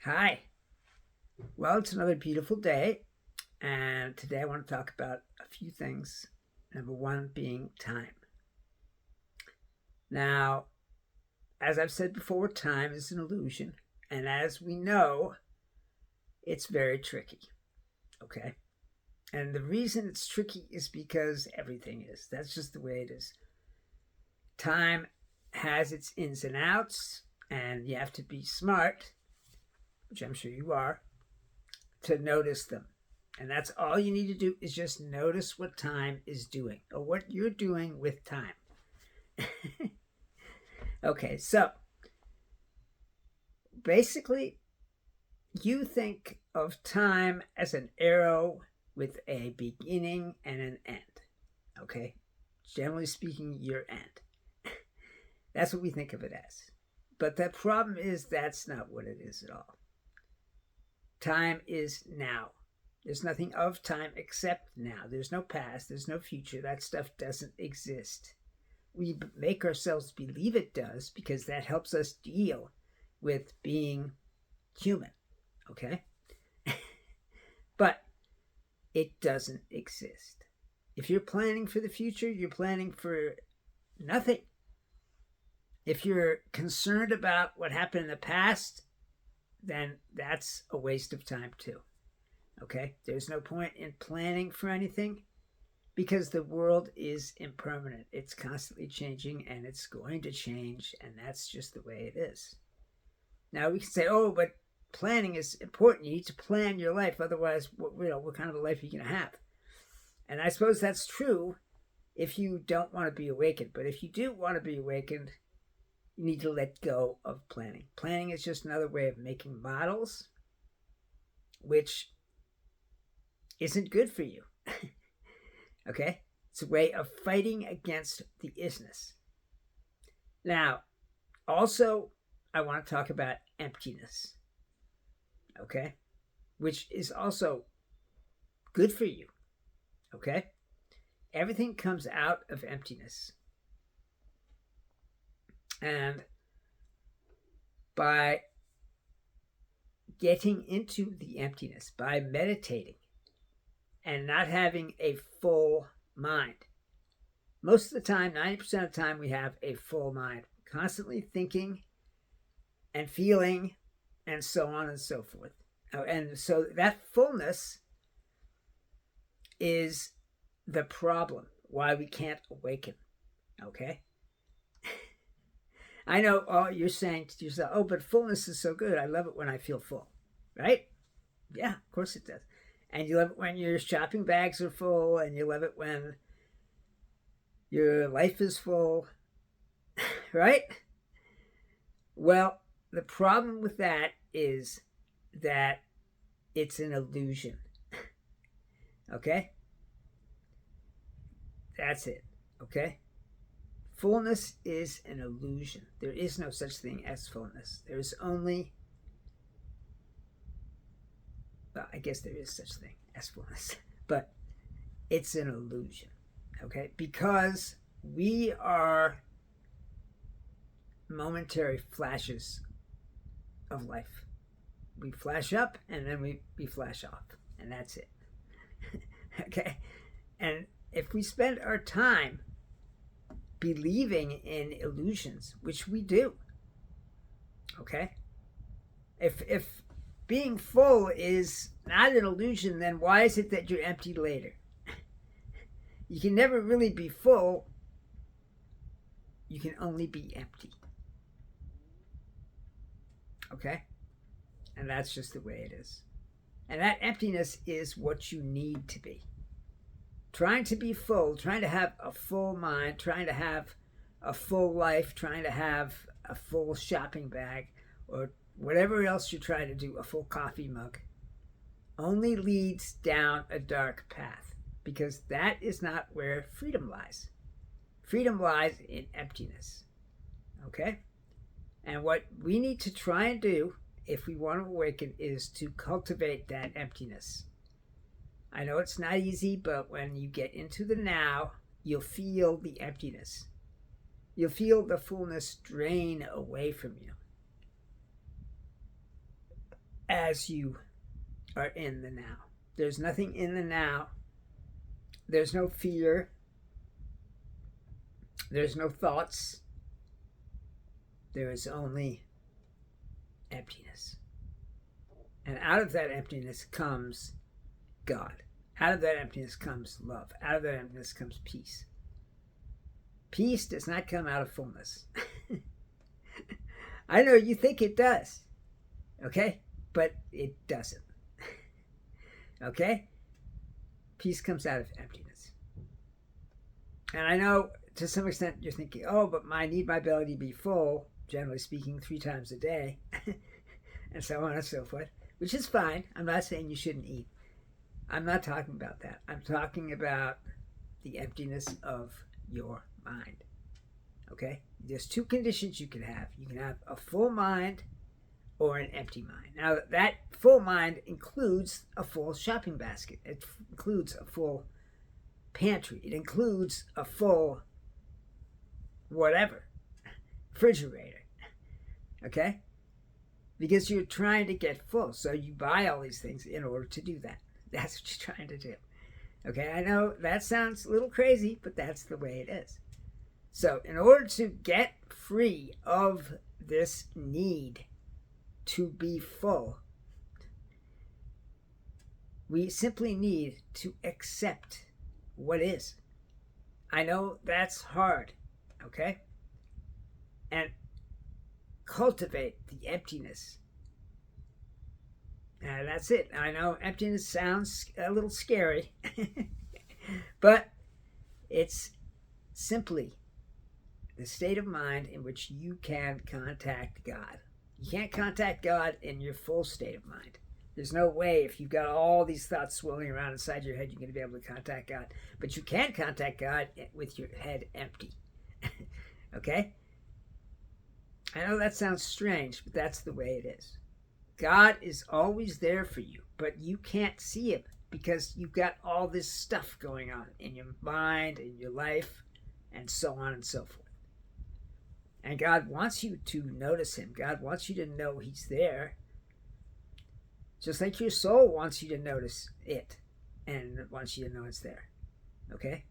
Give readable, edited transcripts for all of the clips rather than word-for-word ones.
Hi. Well, it's another beautiful day, and today I want to talk about a few things. Number one being time. Now, as I've said before, time is an illusion, and as we know, it's very tricky. Okay? And the reason it's tricky is because everything is. That's just the way it is. Time has its ins and outs, and you have to be smart, which I'm sure you are, to notice them. And that's all you need to do is just notice what time is doing or what you're doing with time. Okay, so basically, you think of time as an arrow with a beginning and an end. Okay? Generally speaking, your end. That's what we think of it as. But the problem is that's not what it is at all. Time is now. There's nothing of time except now. There's no past. There's no future. That stuff doesn't exist. We make ourselves believe it does because that helps us deal with being human. Okay? But it doesn't exist. If you're planning for the future, you're planning for nothing. If you're concerned about what happened in the past, then that's a waste of time too. Okay? There's no point in planning for anything because the world is impermanent. It's constantly changing and it's going to change, and that's just the way it is. Now we can say, oh, but planning is important. You need to plan your life. Otherwise, what kind of a life are you going to have? And I suppose that's true if you don't want to be awakened. But if you do want to be awakened, you need to let go of planning. Planning is just another way of making models, which isn't good for you. Okay? It's a way of fighting against the isness. Now, also, I want to talk about emptiness. Okay? Which is also good for you. Okay? Everything comes out of emptiness. And by getting into the emptiness, by meditating, and not having a full mind. Most of the time, 90% of the time, we have a full mind, constantly thinking and feeling and so on and so forth. And so that fullness is the problem, why we can't awaken. Okay? I know you're saying to yourself, oh, but fullness is so good. I love it when I feel full. Right? Yeah, of course it does. And you love it when your shopping bags are full, and you love it when your life is full, right? Well, the problem with that is that it's an illusion. Okay? That's it. Okay? Fullness is an illusion. There is no such thing as fullness. There is only... Well, I guess there is such thing as fullness, but it's an illusion, okay? Because we are momentary flashes of life. We flash up and then we flash off, and that's it. Okay? And if we spend our time believing in illusions, which we do, okay? If being full is not an illusion, then why is it that you're empty later? You can never really be full. You can only be empty. Okay? And that's just the way it is. And that emptiness is what you need to be. Trying to be full, trying to have a full mind, trying to have a full life, trying to have a full shopping bag, or whatever else you try to do, a full coffee mug, only leads down a dark path, because that is not where freedom lies. Freedom lies in emptiness. Okay? And what we need to try and do, if we want to awaken, is to cultivate that emptiness. I know it's not easy, but when you get into the now, you'll feel the emptiness. You'll feel the fullness drain away from you. as you are in the now. There's nothing in the now. There's no fear. There's no thoughts. There is only emptiness. And out of that emptiness comes God. Out of that emptiness comes love. Out of that emptiness comes peace. Peace does not come out of fullness. I know you think it does, okay? But it doesn't, okay? Peace comes out of emptiness. And I know to some extent you're thinking, oh, but I need my belly to be full, generally speaking, 3 times a day, and so on and so forth, which is fine. I'm not saying you shouldn't eat. I'm not talking about that. I'm talking about the emptiness of your mind, okay? There's 2 conditions you can have. You can have a full mind or an empty mind. Now, that full mind includes a full shopping basket. It includes a full pantry. It includes a full whatever, refrigerator, okay? Because you're trying to get full, so you buy all these things in order to do that. That's what you're trying to do, okay? I know that sounds a little crazy, but that's the way it is. So in order to get free of this need to be full, we simply need to accept what is. I know that's hard, okay? And cultivate the emptiness. And that's it. I know emptiness sounds a little scary, but it's simply the state of mind in which you can contact God. You can't contact God in your full state of mind. There's no way, if you've got all these thoughts swirling around inside your head, you're going to be able to contact God. But you can contact God with your head empty. Okay? I know that sounds strange, but that's the way it is. God is always there for you, but you can't see him because you've got all this stuff going on in your mind, in your life, and so on and so forth. And God wants you to notice him. God wants you to know he's there. Just like your soul wants you to notice it and wants you to know it's there. Okay?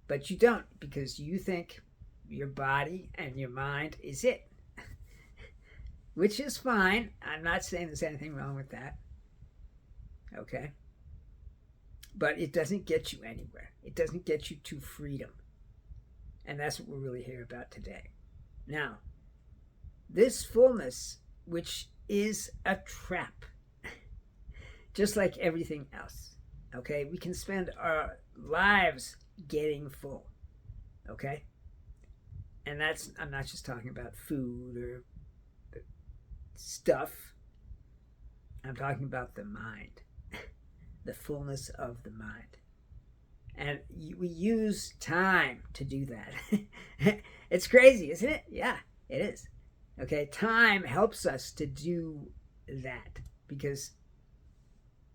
But you don't, because you think your body and your mind is it. Which is fine. I'm not saying there's anything wrong with that. Okay? But it doesn't get you anywhere. It doesn't get you to freedom. And that's what we're really here about today. Now, this fullness, which is a trap, just like everything else, okay? We can spend our lives getting full, okay? And that's, I'm not just talking about food or stuff. I'm talking about the mind, the fullness of the mind. And we use time to do that. It's crazy, isn't it? Yeah, it is. Okay, time helps us to do that because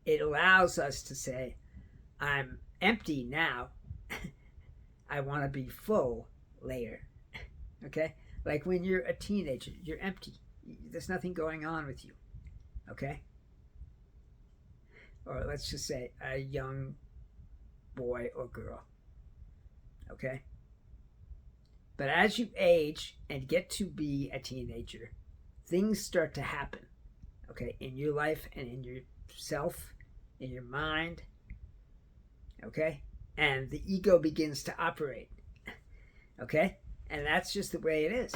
it allows us to say, I'm empty now. I want to be full later. Okay? Like when you're a teenager, you're empty. There's nothing going on with you. Okay? Or let's just say a young boy or girl. Okay? But as you age and get to be a teenager, things start to happen. Okay? In your life and in yourself, in your mind. Okay? And the ego begins to operate. Okay? And that's just the way it is.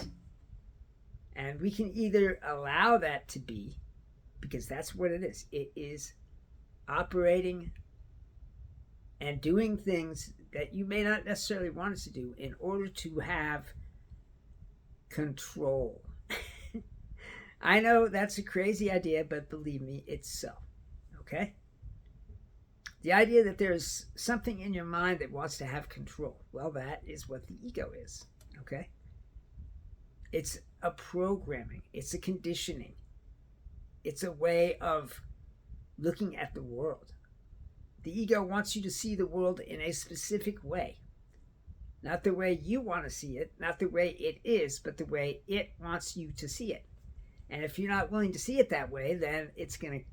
And we can either allow that to be, because that's what it is. It is operating and doing things that you may not necessarily want us to do in order to have control. I know that's a crazy idea, but believe me, it's so. Okay? The idea that there's something in your mind that wants to have control, well, that is what the ego is. Okay? It's a programming. It's a conditioning. It's a way of looking at the world. The ego wants you to see the world in a specific way. Not the way you want to see it, not the way it is, but the way it wants you to see it. And if you're not willing to see it that way, then it's going to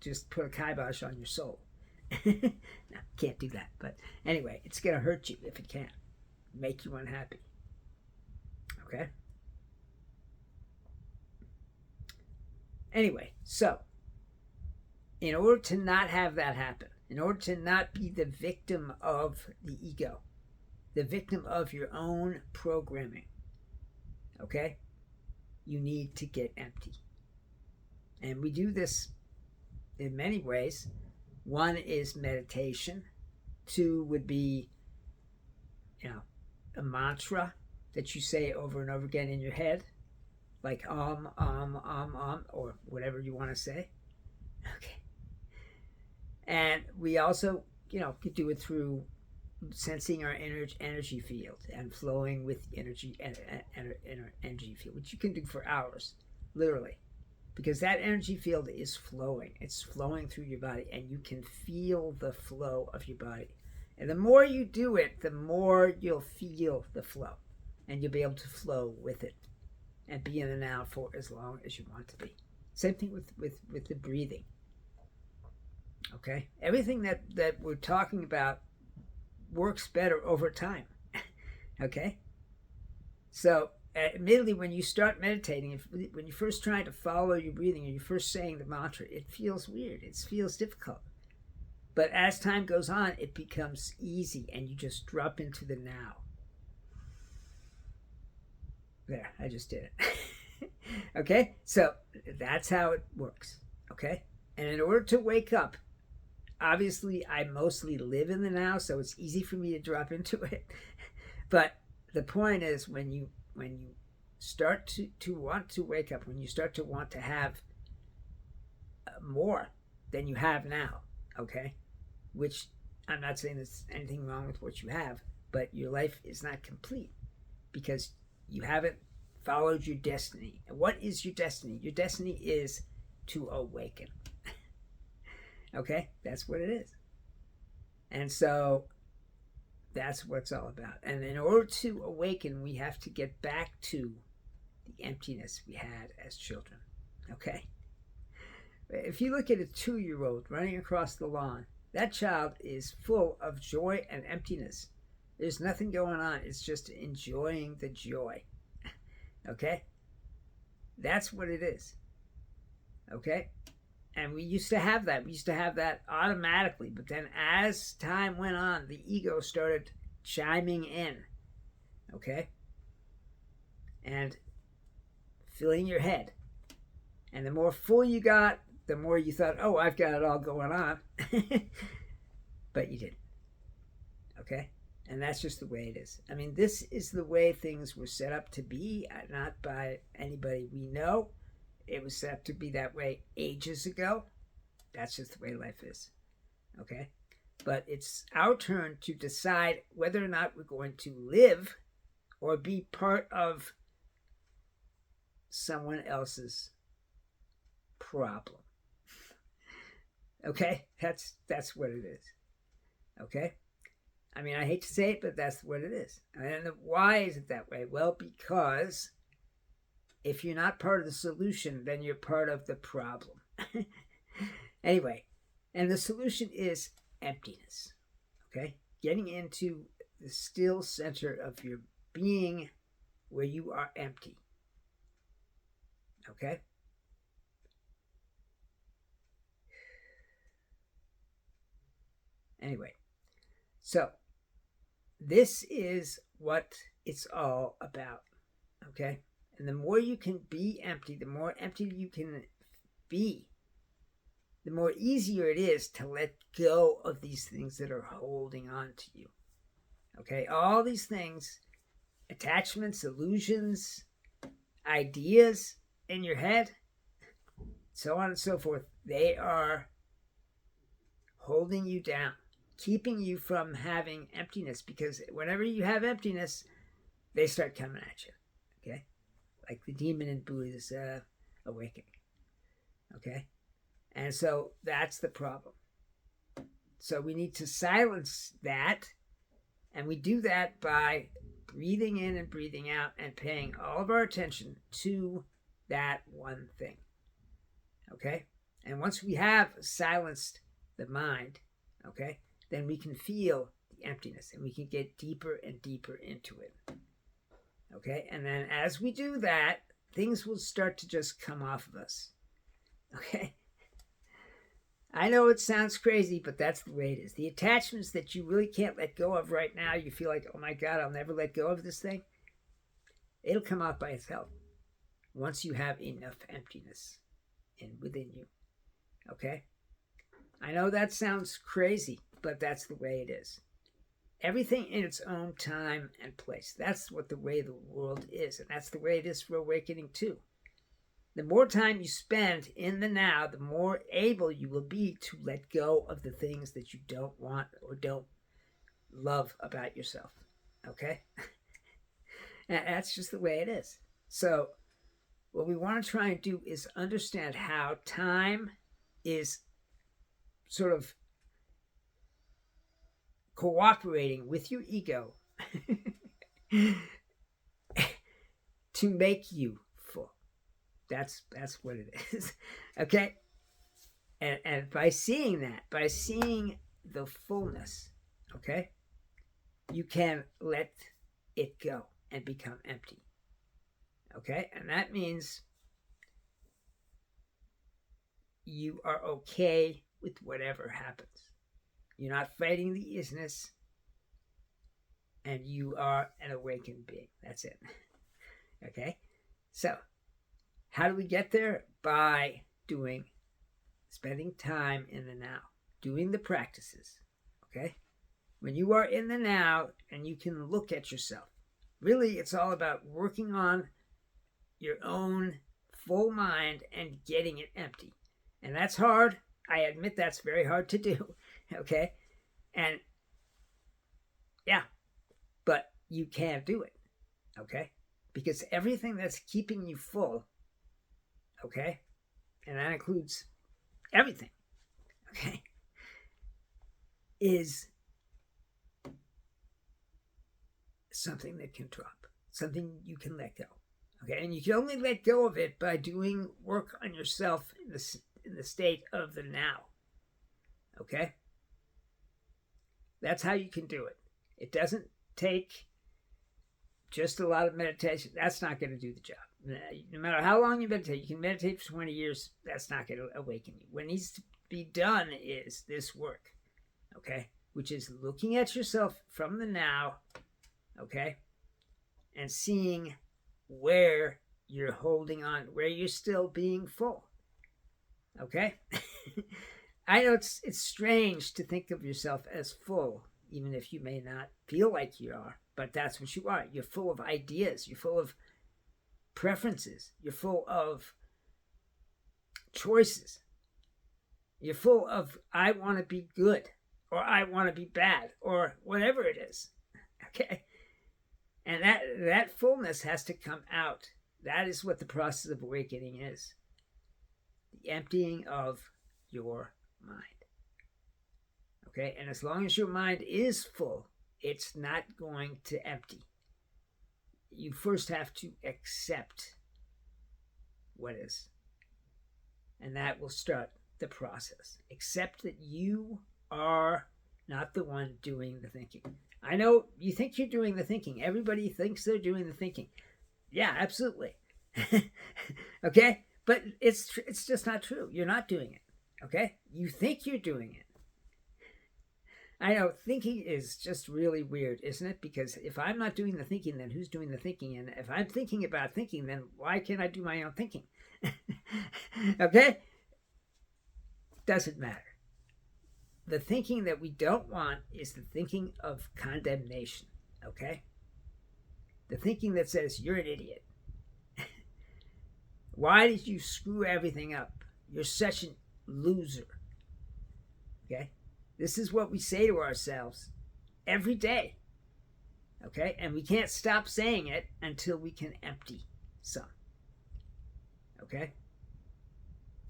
just put a kibosh on your soul. No, can't do that. But anyway, it's going to hurt you if it can. Make you unhappy. Okay? Anyway, so in order to not have that happen, in order to not be the victim of the ego, the victim of your own programming, okay, you need to get empty. And we do this in many ways. One is meditation. Two would be, a mantra that you say over and over again in your head, like or whatever you want to say. Okay. And we also, could do it through sensing our energy field and flowing with energy field, which you can do for hours, literally, because that energy field is flowing. It's flowing through your body, and you can feel the flow of your body. And the more you do it, the more you'll feel the flow, and you'll be able to flow with it and be in the now for as long as you want to be. Same thing with the breathing. Okay? Everything that we're talking about works better over time. Okay? So, admittedly, when you start meditating, when you first try to follow your breathing and you're first saying the mantra, it feels weird. It feels difficult. But as time goes on, it becomes easy, and you just drop into the now. There, I just did it. Okay? So, that's how it works. Okay? And in order to wake up, obviously, I mostly live in the now, so it's easy for me to drop into it. But the point is, when you start to want to wake up, when you start to want to have more than you have now, okay? Which I'm not saying there's anything wrong with what you have, but your life is not complete because you haven't followed your destiny. And what is your destiny? Your destiny is to awaken. Okay? That's what it is. And so that's what it's all about. And in order to awaken, we have to get back to the emptiness we had as children. Okay? If you look at a 2-year-old running across the lawn, that child is full of joy and emptiness. There's nothing going on. It's just enjoying the joy. Okay? That's what it is. Okay? And we used to have that. We used to have that automatically. But then as time went on, the ego started chiming in. Okay? And filling your head. And the more full you got, the more you thought, oh, I've got it all going on. But you didn't. Okay? And that's just the way it is. I mean, this is the way things were set up to be, not by anybody we know. It was set up to be that way ages ago. That's just the way life is. Okay? But it's our turn to decide whether or not we're going to live or be part of someone else's problem. Okay? That's what it is. Okay? I mean, I hate to say it, but that's what it is. And why is it that way? Well, because if you're not part of the solution, then you're part of the problem. Anyway, and the solution is emptiness. Okay? Getting into the still center of your being where you are empty. Okay? Anyway, so this is what it's all about. Okay? And the more you can be empty, the more empty you can be, the more easier it is to let go of these things that are holding on to you. Okay? All these things, attachments, illusions, ideas in your head, so on and so forth, they are holding you down, keeping you from having emptiness, because whenever you have emptiness, they start coming at you. Okay? Like the demon in Buddha's awakening. Okay? And so that's the problem. So we need to silence that, and we do that by breathing in and breathing out and paying all of our attention to that one thing. Okay? And once we have silenced the mind, okay, then we can feel the emptiness and we can get deeper and deeper into it. Okay? And then as we do that, things will start to just come off of us. Okay? I know it sounds crazy, but that's the way it is. The attachments that you really can't let go of right now, you feel like, oh my God, I'll never let go of this thing. It'll come out by itself once you have enough emptiness within you. Okay? I know that sounds crazy, but that's the way it is. Everything in its own time and place. That's what the way the world is, and that's the way it is for awakening too. The more time you spend in the now, the more able you will be to let go of the things that you don't want or don't love about yourself. Okay? And that's just the way it is. So what we want to try and do is understand how time is sort of cooperating with your ego to make you full. That's what it is. Okay? And by seeing that, by seeing the fullness, okay, you can let it go and become empty. Okay? And that means you are okay with whatever happens. You're not fighting the isness, and you are an awakened being. That's it. Okay? So, how do we get there? By spending time in the now, doing the practices. Okay? When you are in the now and you can look at yourself, really it's all about working on your own full mind and getting it empty. And that's hard. I admit that's very hard to do. Okay? And yeah, but you can do it. Okay? Because everything that's keeping you full, okay, and that includes everything, okay, is something that can drop, something you can let go. Okay, and you can only let go of it by doing work on yourself in the state of the now. Okay? That's how you can do it. It doesn't take just a lot of meditation. That's not going to do the job. No matter how long you meditate, you can meditate for 20 years. That's not going to awaken you. What needs to be done is this work, okay? Which is looking at yourself from the now, okay? And seeing where you're holding on, where you're still being full, okay? I know it's strange to think of yourself as full, even if you may not feel like you are, but that's what you are. You're full of ideas. You're full of preferences. You're full of choices. You're full of, I want to be good, or I want to be bad, or whatever it is, okay? And that fullness has to come out. That is what the process of awakening is. The emptying of your mind. Okay? And as long as your mind is full, it's not going to empty. You first have to accept what is. And that will start the process. Accept that you are not the one doing the thinking. I know you think you're doing the thinking. Everybody thinks they're doing the thinking. Yeah, absolutely. Okay? But it's just not true. You're not doing it. Okay? You think you're doing it. I know thinking is just really weird, isn't it? Because if I'm not doing the thinking, then who's doing the thinking? And if I'm thinking about thinking, then why can't I do my own thinking? Okay? Doesn't matter. The thinking that we don't want is the thinking of condemnation. Okay? The thinking that says, you're an idiot. Why did you screw everything up? You're such a loser. Okay? This is what we say to ourselves every day. Okay? And we can't stop saying it until we can empty some. Okay?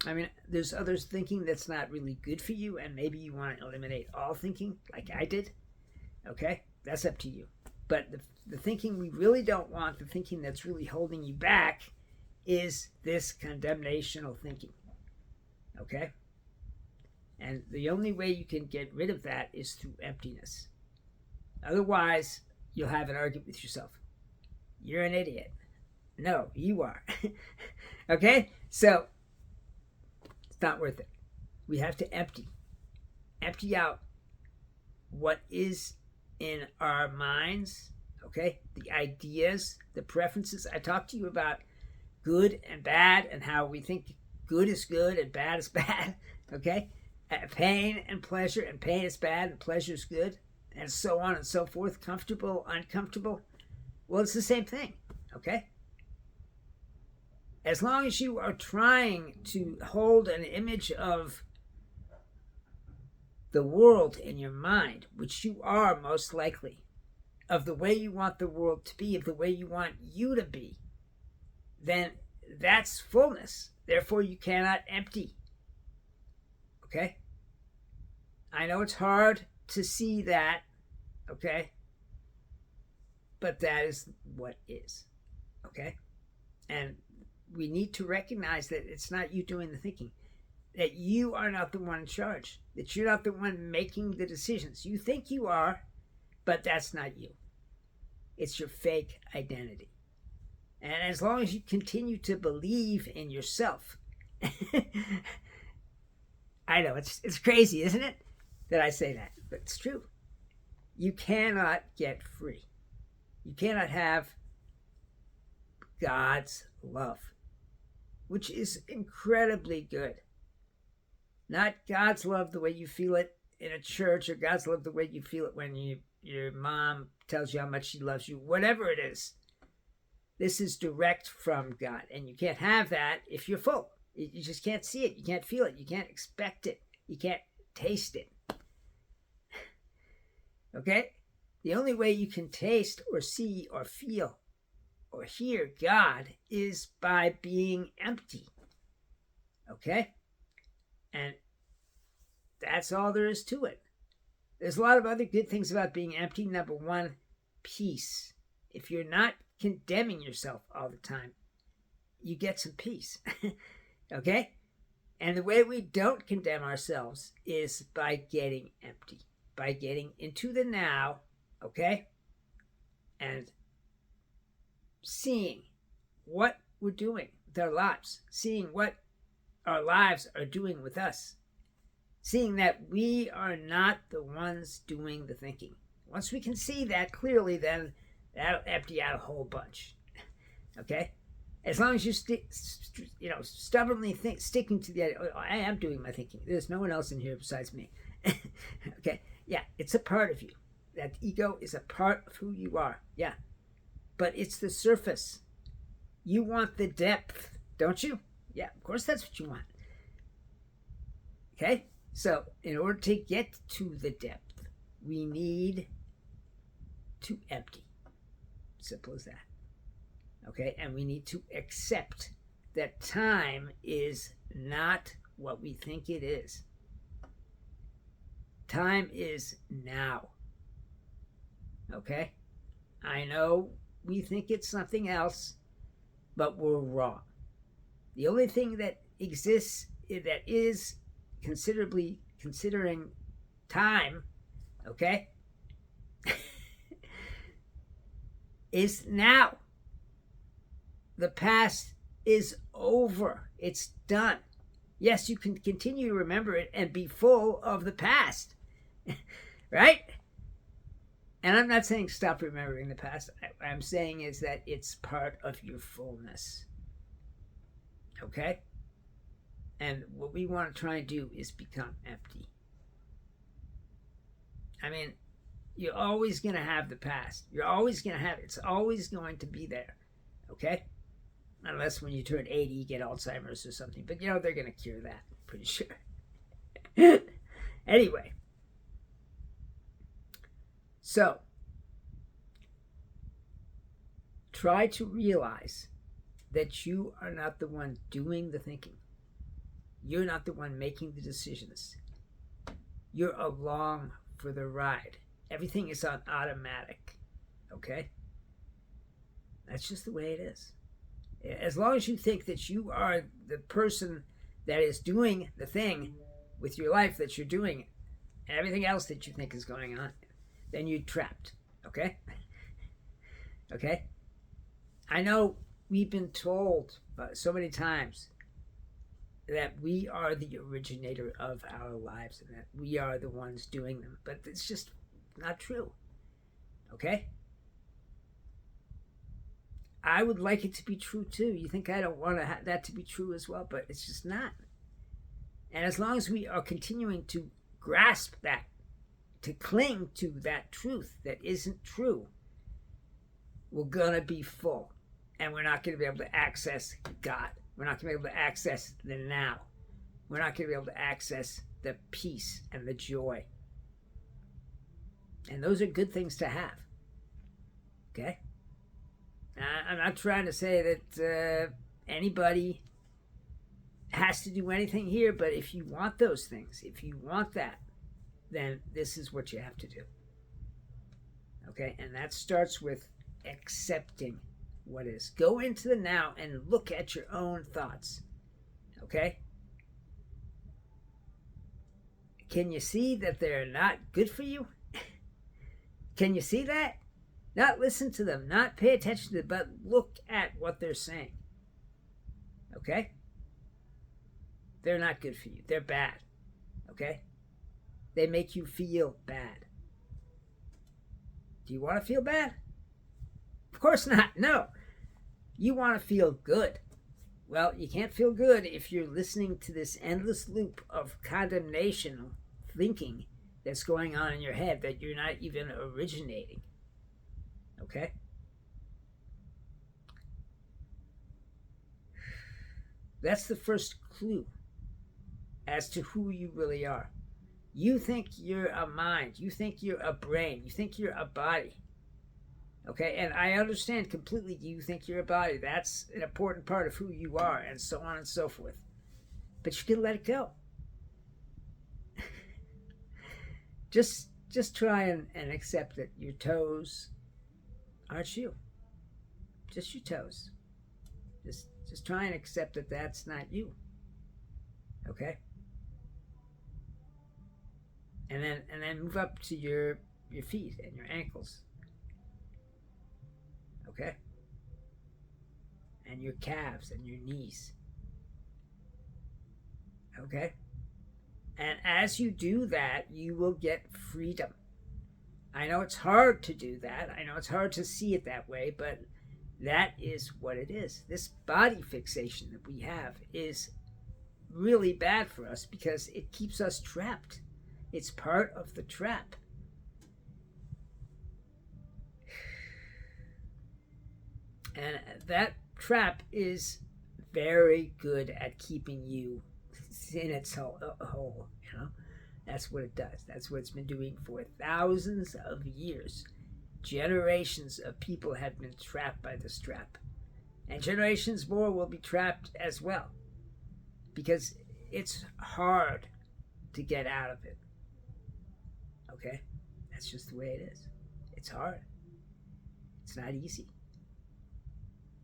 I mean, there's others thinking that's not really good for you, and maybe you want to eliminate all thinking, like I did. Okay? That's up to you. But the thinking we really don't want, the thinking that's really holding you back, is this condemnational thinking. Okay? And the only way you can get rid of that is through emptiness. Otherwise, you'll have an argument with yourself. You're an idiot. No, you are. Okay? So, it's not worth it. We have to empty out what is in our minds, okay? The ideas, the preferences. I talked to you about good and bad and how we think good is good and bad is bad, okay? Pain and pleasure, and pain is bad and pleasure is good, and so on and so forth. Comfortable, uncomfortable. Well, it's the same thing, okay? As long as you are trying to hold an image of the world in your mind, which you are most likely, of the way you want the world to be, of the way you want you to be, then that's fullness. Therefore, you cannot empty. Okay? I know it's hard to see that, okay? But that is what is, okay? And we need to recognize that it's not you doing the thinking, that you are not the one in charge, that you're not the one making the decisions. You think you are, but that's not you. It's your fake identity. And as long as you continue to believe in yourself, I know, it's crazy, isn't it, that I say that, but it's true. You cannot get free. You cannot have God's love, which is incredibly good. Not God's love the way you feel it in a church, or God's love the way you feel it when your mom tells you how much she loves you, whatever it is. This is direct from God, and you can't have that if you're full. You just can't see it. You can't feel it. You can't expect it. You can't taste it. Okay? The only way you can taste or see or feel or hear God is by being empty. Okay? And that's all there is to it. There's a lot of other good things about being empty. Number one, peace. If you're not condemning yourself all the time, you get some peace. Okay? And the way we don't condemn ourselves is by getting empty, by getting into the now, okay? And seeing what we're doing with our lives, seeing what our lives are doing with us, seeing that we are not the ones doing the thinking. Once we can see that clearly, then that'll empty out a whole bunch. Okay? As long as you stubbornly sticking to the idea, oh, I am doing my thinking. There's no one else in here besides me. Okay? Yeah, it's a part of you. That ego is a part of who you are. Yeah. But it's the surface. You want the depth, don't you? Yeah, of course that's what you want. Okay? So, in order to get to the depth, we need to empty. Simple as that. Okay? And we need to accept that time is not what we think it is. Time is now. Okay? I know we think it's something else, but we're wrong. The only thing that exists that is considering time, okay, is now. The past is over. It's done. Yes, you can continue to remember it and be full of the past, right? And I'm not saying stop remembering the past. What I'm saying is that it's part of your fullness. Okay? And what we want to try and do is become empty. I mean, you're always going to have the past. You're always going to have it. It's always going to be there. Okay? Unless when you turn 80, you get Alzheimer's or something. But, they're going to cure that. Pretty sure. Anyway. So, try to realize that you are not the one doing the thinking. You're not the one making the decisions. You're along for the ride. Everything is on automatic. Okay? That's just the way it is. As long as you think that you are the person that is doing the thing with your life that you're doing, and everything else that you think is going on, then you're trapped. Okay? Okay? I know we've been told so many times that we are the originator of our lives and that we are the ones doing them, but it's just not true. Okay? I would like it to be true too. You think I don't want that to be true as well, but it's just not. And as long as we are continuing to grasp that, to cling to that truth that isn't true, we're going to be full. And we're not going to be able to access God. We're not going to be able to access the now. We're not going to be able to access the peace and the joy. And those are good things to have. Okay? I'm not trying to say that anybody has to do anything here, but if you want those things, if you want that, then this is what you have to do. Okay? And that starts with accepting what is. Go into the now and look at your own thoughts. Okay? Can you see that they're not good for you? Can you see that? Not listen to them, not pay attention to them, but look at what they're saying. Okay? They're not good for you. They're bad. Okay? They make you feel bad. Do you want to feel bad? Of course not. No. You want to feel good. Well, you can't feel good if you're listening to this endless loop of condemnation thinking that's going on in your head that you're not even originating. Okay? That's the first clue as to who you really are. You think you're a mind. You think you're a brain. You think you're a body. Okay? And I understand completely you think you're a body. That's an important part of who you are, and so on and so forth. But you can let it go. Just try and accept that your toes aren't you. Just your toes. Just try and accept that that's not you. Okay? And then move up to your feet and your ankles. Okay? And your calves and your knees. Okay? And as you do that, you will get freedom. I know it's hard to do that. I know it's hard to see it that way, but that is what it is. This body fixation that we have is really bad for us because it keeps us trapped. It's part of the trap. And that trap is very good at keeping you in its hole, you know? That's what it does. That's what it's been doing for thousands of years. Generations of people have been trapped by this trap. And generations more will be trapped as well. Because it's hard to get out of it. Okay? That's just the way it is. It's hard. It's not easy.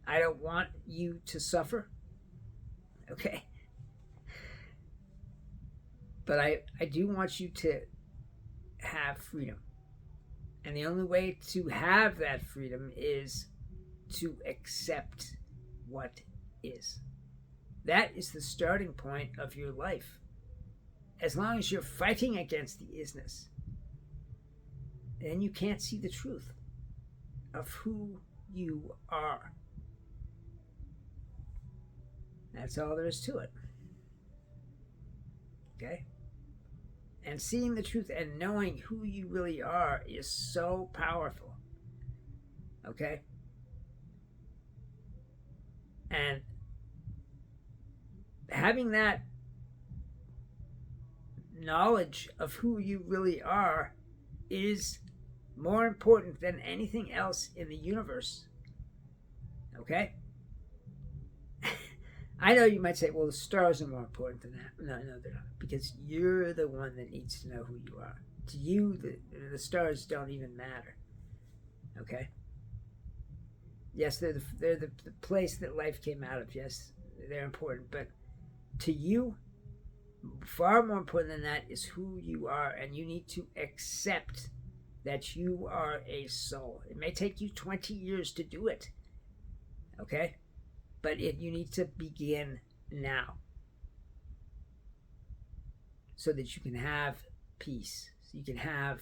I don't want you to suffer. Okay? But I do want you to have freedom. And the only way to have that freedom is to accept what is. That is the starting point of your life. As long as you're fighting against the isness, then you can't see the truth of who you are. That's all there is to it. Okay? And seeing the truth and knowing who you really are is so powerful. Okay? And having that knowledge of who you really are is more important than anything else in the universe. Okay? I know you might say, well, the stars are more important than that. No, they're not. Because you're the one that needs to know who you are. To you, the stars don't even matter. Okay? Yes, they're the place that life came out of. Yes, they're important. But to you, far more important than that is who you are, and you need to accept that you are a soul. It may take you 20 years to do it, okay? But you need to begin now so that you can have peace, so you can have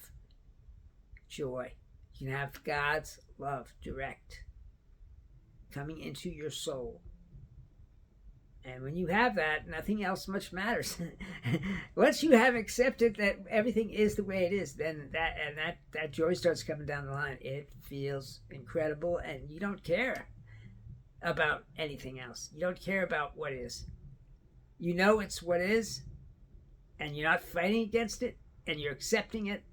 joy, you can have God's love direct coming into your soul. And when you have that, nothing else much matters. Once you have accepted that everything is the way it is, then that joy starts coming down the line. It feels incredible, and you don't care about anything else. You don't care about what is. You know it's what is, and you're not fighting against it, and you're accepting it,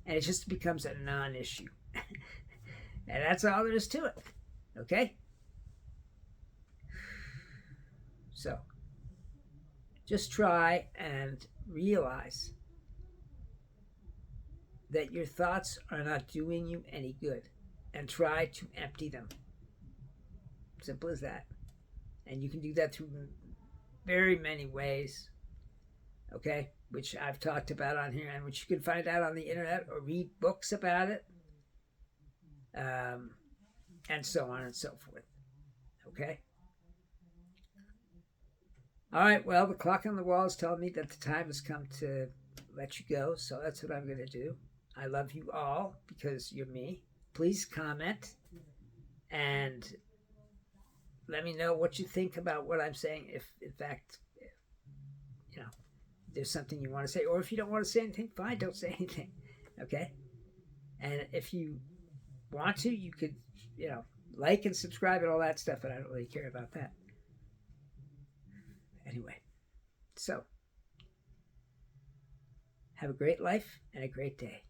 and it just becomes a non-issue. And that's all there is to it. Okay? So, just try and realize that your thoughts are not doing you any good, and try to empty them. Simple as that. And you can do that through very many ways, okay, which I've talked about on here and which you can find out on the internet or read books about it, and so on and so forth. Okay? All right, well, the clock on the wall is telling me that the time has come to let you go, so that's what I'm going to do. I love you all because you're me. Please comment and let me know what you think about what I'm saying. If, in fact, you know, there's something you want to say, or if you don't want to say anything, fine, don't say anything. Okay? And if you want to, you could, like and subscribe and all that stuff, but I don't really care about that. Anyway, so have a great life and a great day.